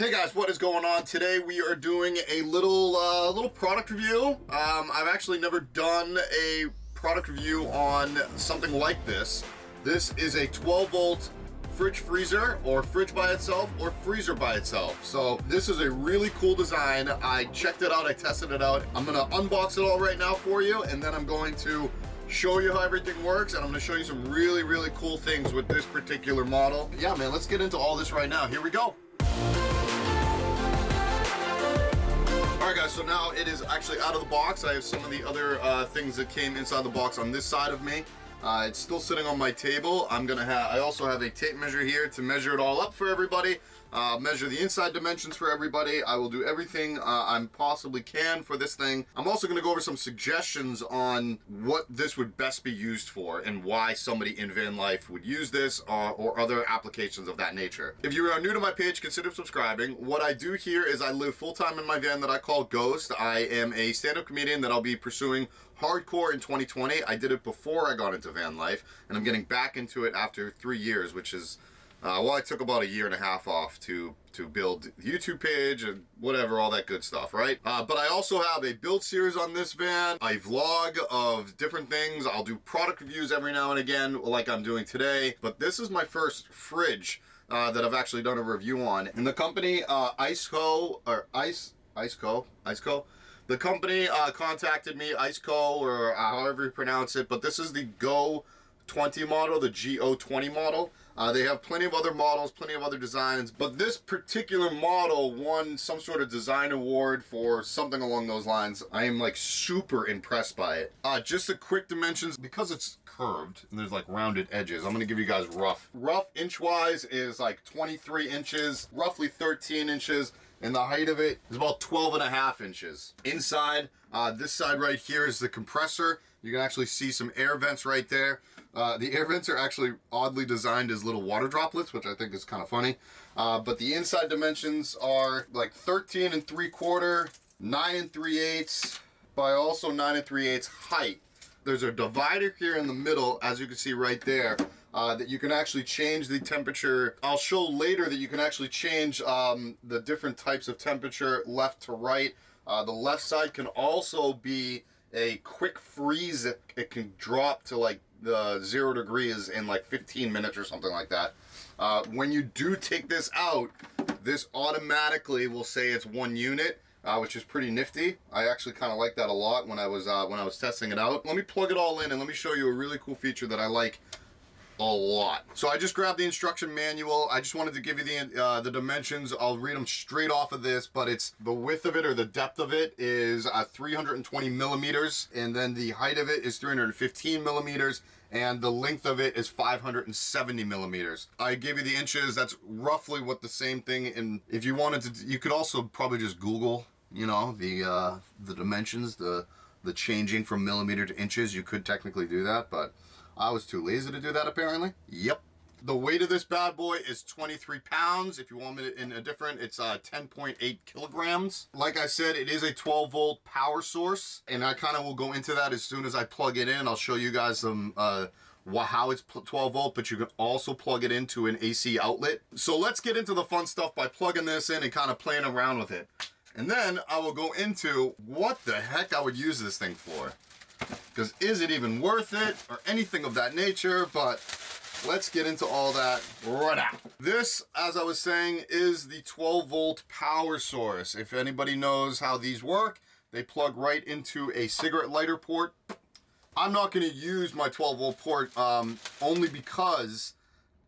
Hey guys, what is going on? Today we are doing a little product review. I've actually never done a product review on something like this. This is a 12 volt fridge freezer, or fridge by itself, or freezer by itself. So this is a really cool design. I checked it out, I tested it out. I'm gonna unbox it all right now for you, and then I'm going to show you how everything works, and I'm gonna show you some really cool things with this particular model. Yeah, man, let's get into all this right now. Here we go. All right, guys, so now it is actually out of the box. I have some of the other things that came inside the box on this side of me. It's still sitting on my table. I also have a tape measure here to measure it all up for everybody, measure the inside dimensions for everybody. I will do everything I possibly can for this thing. I'm also gonna go over some suggestions on what this would best be used for and why somebody in van life would use this or other applications of that nature. If you are new to my page, consider subscribing. What I do here is I live full-time in my van that I call Ghost. I am a stand-up comedian that I'll be pursuing hardcore in 2020. I did it before I got into van life, and I'm getting back into it after 3 years, which is, well, I took about 1.5 years off to build the YouTube page and whatever, all that good stuff, right? But I also have a build series on this van, a vlog of different things. I'll do product reviews every now and again, like I'm doing today. But this is my first fridge that I've actually done a review on. And the company, ICECO, the company contacted me, ICECO, or however you pronounce it, but this is the Go20 model, the Go20 model. They have plenty of other models, plenty of other designs, but this particular model won some sort of design award for something along those lines. I am like super impressed by it. Just the quick dimensions, because it's curved and there's like rounded edges, I'm gonna give you guys rough. Rough inch-wise is like 23 inches, roughly 13 inches. And the height of it is about 12.5 inches. Inside, this side right here is the compressor. You can actually see some air vents right there. The air vents are actually oddly designed as little water droplets, which I think is kind of funny. But the inside dimensions are like 13 3/4, 9 3/8 by also 9 3/8 height. There's a divider here in the middle, as you can see right there. That you can actually change the temperature. I'll show later that you can actually change the different types of temperature left to right. The left side can also be a quick freeze. It can drop to like the 0 degrees in like 15 minutes or something like that. When you do take this out, this automatically will say it's 1 unit. Which is pretty nifty. I actually kind of like that a lot when I was testing it out. Let me plug it all in and let me show you a really cool feature that I like a lot. So I just grabbed the instruction manual. I just wanted to give you the dimensions. I'll read them straight off of this, but it's the width of it, or the depth of it, is 320 millimeters, and then the height of it is 315 millimeters, and the length of it is 570 millimeters. I gave you the inches. That's roughly what the same thing. And if you wanted to, you could also probably just Google, you know, the dimensions, the changing from millimeter to inches. You could technically do that, but I was too lazy to do that, apparently. Yep. The weight of this bad boy is 23 pounds. If you want me to, in a different, it's 10.8 kilograms. Like I said, it is a 12 volt power source, and I kind of will go into that as soon as I plug it in. I'll show you guys some how it's 12 volt, but you can also plug it into an AC outlet. So let's get into the fun stuff by plugging this in and kind of playing around with it. And then I will go into what the heck I would use this thing for. Because is it even worth it or anything of that nature? But let's get into all that right now. This, as I was saying, is the 12 volt power source. If anybody knows how these work, they plug right into a cigarette lighter port. I'm not going to use my 12 volt port only because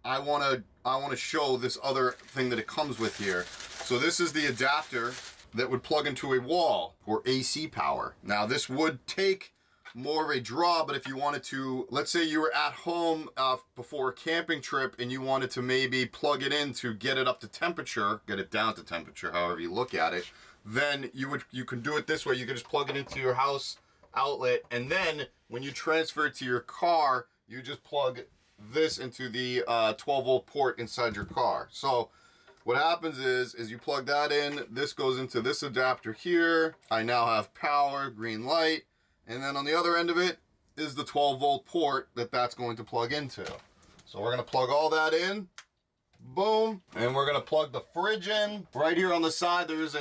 I want to show this other thing that it comes with here. So this is the adapter that would plug into a wall for AC power. Now this would take more of a draw, but if you wanted to, let's say you were at home before a camping trip and you wanted to maybe plug it in to get it up to temperature, get it down to temperature, however you look at it, then you can do it this way. You can just plug it into your house outlet, and then when you transfer it to your car, you just plug this into the 12 volt port inside your car. So what happens is you plug that in, this goes into this adapter here. I now have power, green light. And then on the other end of it is the 12 volt port that's going to plug into. So we're gonna plug all that in. Boom. And we're gonna plug the fridge in. Right here on the side, there is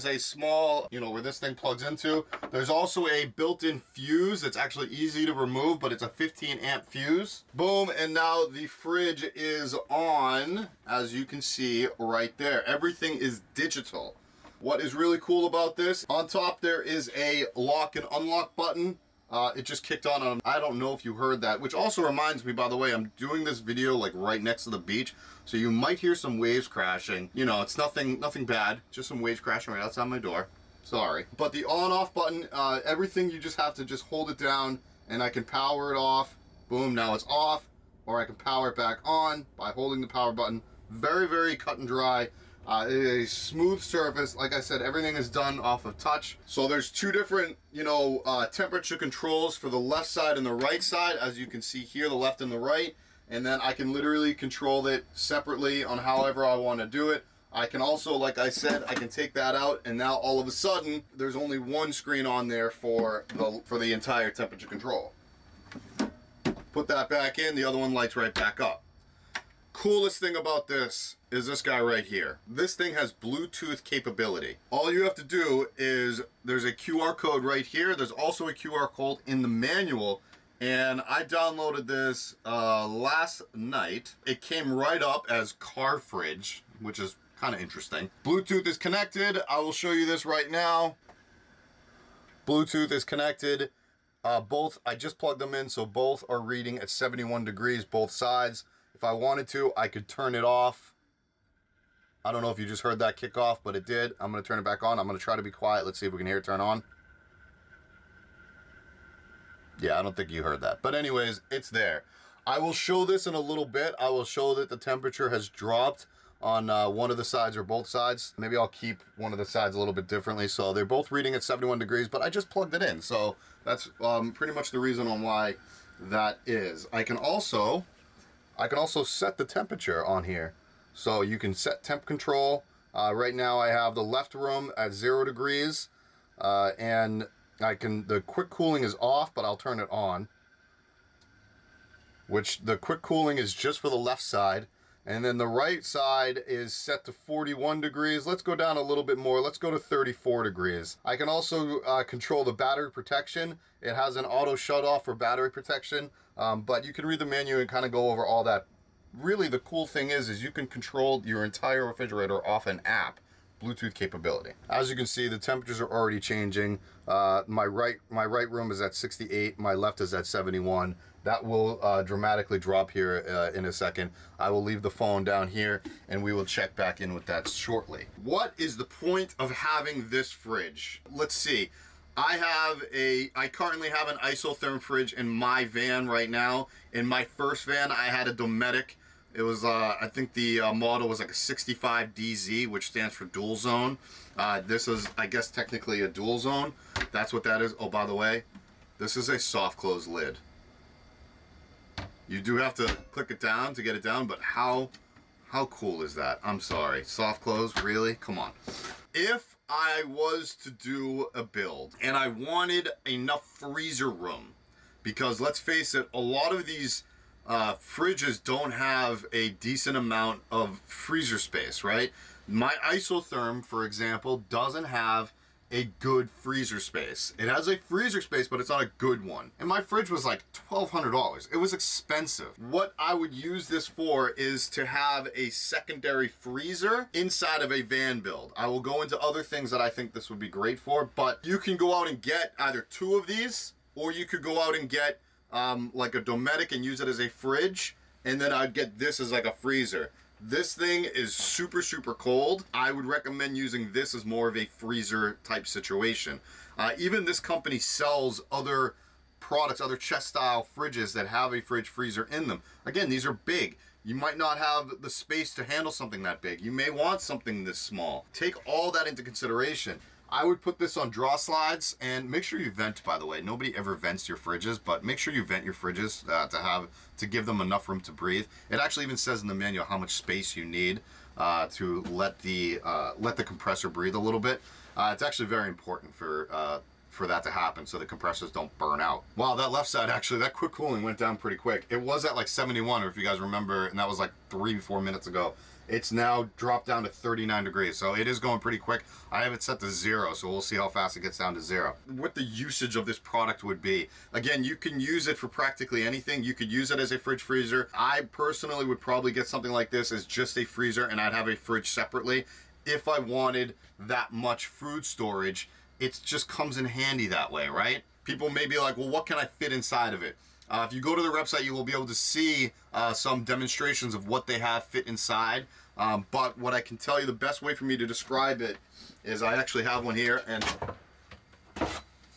a small, you know, where this thing plugs into. There's also a built-in fuse. It's actually easy to remove, but it's a 15 amp fuse. Boom, and now the fridge is on, as you can see right there. Everything is digital. What is really cool about this, on top there is a lock and unlock button. It just kicked on. I don't know if you heard that, which also reminds me, by the way, I'm doing this video like right next to the beach, so you might hear some waves crashing. You know, it's nothing bad, just some waves crashing right outside my door. Sorry. But the on-off button, everything, you just have to just hold it down, and I can power it off. Boom, now it's off, or I can power it back on by holding the power button. Very, very cut and dry. It is a smooth surface. Like I said, everything is done off of touch. So there's two different, you know, temperature controls for the left side and the right side. As you can see here, the left and the right. And then I can literally control it separately on however I want to do it. I can also, like I said, I can take that out, and now all of a sudden, there's only one screen on there for the entire temperature control. Put that back in, the other one lights right back up. Coolest thing about this is this guy right here. This thing has Bluetooth capability. All you have to do is, there's a QR code right here. There's also a QR code in the manual, and I downloaded this last night. It came right up as car fridge, which is kind of interesting. Bluetooth is connected. I will show you this right now. Bluetooth is connected. Both, I just plugged them in, so both are reading at 71 degrees, both sides. If I wanted to, I could turn it off. I don't know if you just heard that kick off, but it did. I'm going to turn it back on. I'm going to try to be quiet. Let's see if we can hear it turn on. Yeah, I don't think you heard that. But anyways, it's there. I will show this in a little bit. I will show that the temperature has dropped on one of the sides or both sides. Maybe I'll keep one of the sides a little bit differently. So they're both reading at 71 degrees, but I just plugged it in. So that's pretty much the reason on why that is. I can also set the temperature on here. So you can set temp control. Right now I have the left room at 0 degrees, and the quick cooling is off, but I'll turn it on. Which the quick cooling is just for the left side. And then the right side is set to 41 degrees. Let's go down a little bit more. Let's go to 34 degrees. I can also control the battery protection. It has an auto shut off for battery protection, but you can read the menu and kind of go over all that. Really, the cool thing is you can control your entire refrigerator off an app. Bluetooth capability. As you can see, the temperatures are already changing. My right room is at 68. My left is at 71. That will dramatically drop here in a second. I will leave the phone down here, and we will check back in with that shortly. What is the point of having this fridge? Let's see. I currently have an isotherm fridge in my van right now. In my first van, I had a Dometic. It was, I think the model was like a 65DZ, which stands for dual zone. This is, I guess, technically a dual zone. That's what that is. Oh, by the way, this is a soft close lid. You do have to click it down to get it down, but how cool is that? I'm sorry. Soft close, really? Come on. If I was to do a build and I wanted enough freezer room, because let's face it, a lot of these fridges don't have a decent amount of freezer space, right? My isotherm, for example, doesn't have a good freezer space. It has a freezer space, but it's not a good one. And my fridge was like $1,200. It was expensive. What I would use this for is to have a secondary freezer inside of a van build. I will go into other things that I think this would be great for, but you can go out and get either 2 of these, or you could go out and get like a Dometic and use it as a fridge, and then I'd get this as like a freezer. This thing is super, super cold. I would recommend using this as more of a freezer type situation. Even this company sells other products, other chest style fridges that have a fridge freezer in them. Again, these are big. You might not have the space to handle something that big. You may want something this small. Take all that into consideration. I would put this on draw slides, and make sure you vent, by the way. Nobody ever vents your fridges, but make sure you vent your fridges to give them enough room to breathe. It actually even says in the manual how much space you need to let the compressor breathe a little bit. It's actually very important for for that to happen so the compressors don't burn out. Wow, that left side, actually, that quick cooling went down pretty quick. It was at like 71, or if you guys remember, and that was like 3-4 minutes ago. It's now dropped down to 39 degrees, so it is going pretty quick. I have it set to 0, so we'll see how fast it gets down to 0. What the usage of this product would be. Again, you can use it for practically anything. You could use it as a fridge freezer. I personally would probably get something like this as just a freezer, and I'd have a fridge separately. If I wanted that much food storage, it just comes in handy that way, right? People may be like, well, what can I fit inside of it? If you go to the website, you will be able to see some demonstrations of what they have fit inside. But what I can tell you, the best way for me to describe it is I actually have one here, and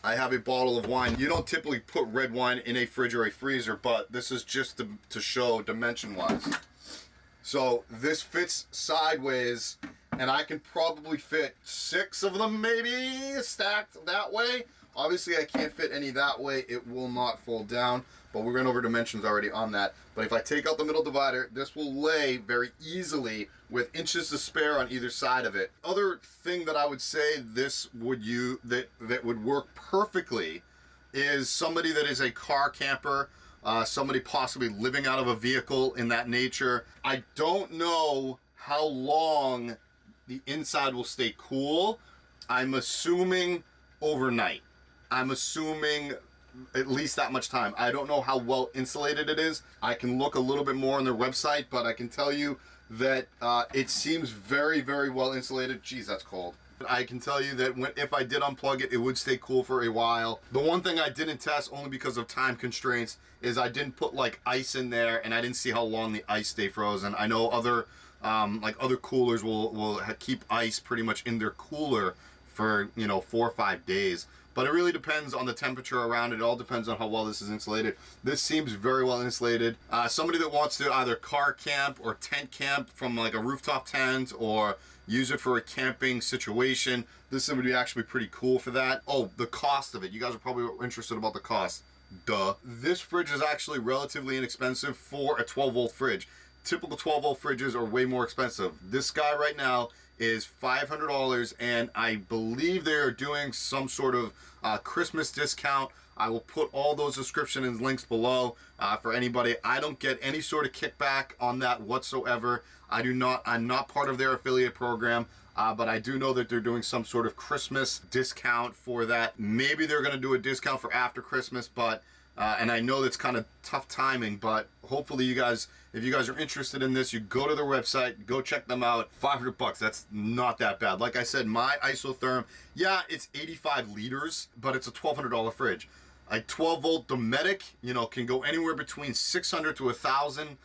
I have a bottle of wine. You don't typically put red wine in a fridge or a freezer, but this is just to show dimension-wise. So this fits sideways, and I can probably fit 6 of them maybe stacked that way. Obviously, I can't fit any that way. It will not fold down, but we're going over dimensions already on that. But if I take out the middle divider, this will lay very easily with inches to spare on either side of it. Other thing that I would say this would that would work perfectly is somebody that is a car camper, somebody possibly living out of a vehicle in that nature. I don't know how long the inside will stay cool. I'm assuming overnight. I'm assuming at least that much time. I don't know how well insulated it is. I can look a little bit more on their website, but I can tell you that it seems very, very well insulated. Geez, that's cold. I can tell you that if I did unplug it, it would stay cool for a while. The one thing I didn't test, only because of time constraints, is I didn't put like ice in there, and I didn't see how long the ice stay frozen. I know other other coolers will keep ice pretty much in their cooler for 4 or 5 days. But it really depends on the temperature around it. It all depends on how well this is insulated. This seems very well insulated. Somebody that wants to either car camp or tent camp from like a rooftop tent, or use it for a camping situation, this would be actually pretty cool for that. Oh, the cost of it. You guys are probably interested about the cost. Duh. This fridge is actually relatively inexpensive for a 12-volt fridge. Typical 12-volt fridges are way more expensive. This guy right now is $500, and I believe they are doing some sort of Christmas discount. I will put all those description and links below for anybody. I don't get any sort of kickback on that whatsoever. I'm not part of their affiliate program, but I do know that they're doing some sort of Christmas discount for that. Maybe they're going to do a discount for after Christmas, but and I know that's kind of tough timing, but hopefully you guys, if you guys are interested in this, you go to their website, go check them out. $500, that's not that bad. Like I said, my isotherm, yeah, it's 85 liters, but it's a $1,200 fridge. A 12-volt Dometic, can go anywhere between 600 to 1,000.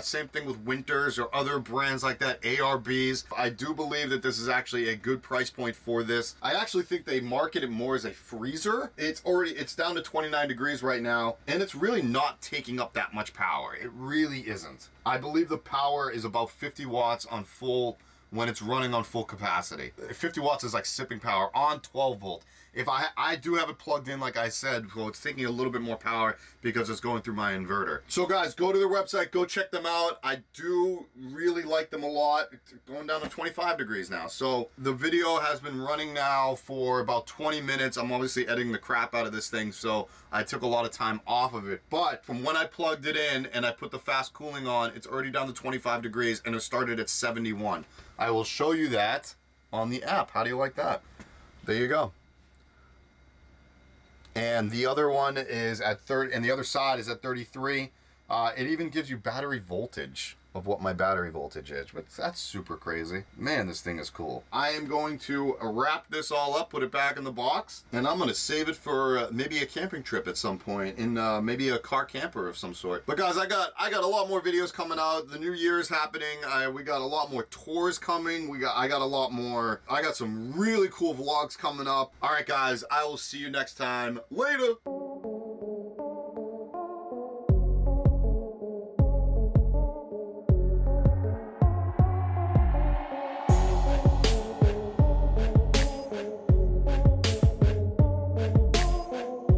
Same thing with Winters or other brands like that, ARBs. I do believe that this is actually a good price point for this. I actually think they market it more as a freezer. It's down to 29 degrees right now, and it's really not taking up that much power. It really isn't. I believe the power is about 50 watts on full, when it's running on full capacity. 50 watts is like sipping power on 12 volt. If I do have it plugged in, like I said, so it's taking a little bit more power because it's going through my inverter. So guys, go to their website, go check them out. I do really like them a lot. It's going down to 25 degrees now. So the video has been running now for about 20 minutes. I'm obviously editing the crap out of this thing, so I took a lot of time off of it. But from when I plugged it in and I put the fast cooling on, it's already down to 25 degrees and it started at 71. I will show you that on the app. How do you like that? There you go. And the other one is at 30, and the other side is at 33. It even gives you battery voltage of what my battery voltage is, but that's super crazy. Man, this thing is cool. I am going to wrap this all up, put it back in the box, and I'm going to save it for maybe a camping trip at some point, in maybe a car camper of some sort. But guys, I got a lot more videos coming out. The new year is happening. We got a lot more tours coming. I got some really cool vlogs coming up. All right, guys, I will see you next time. Later.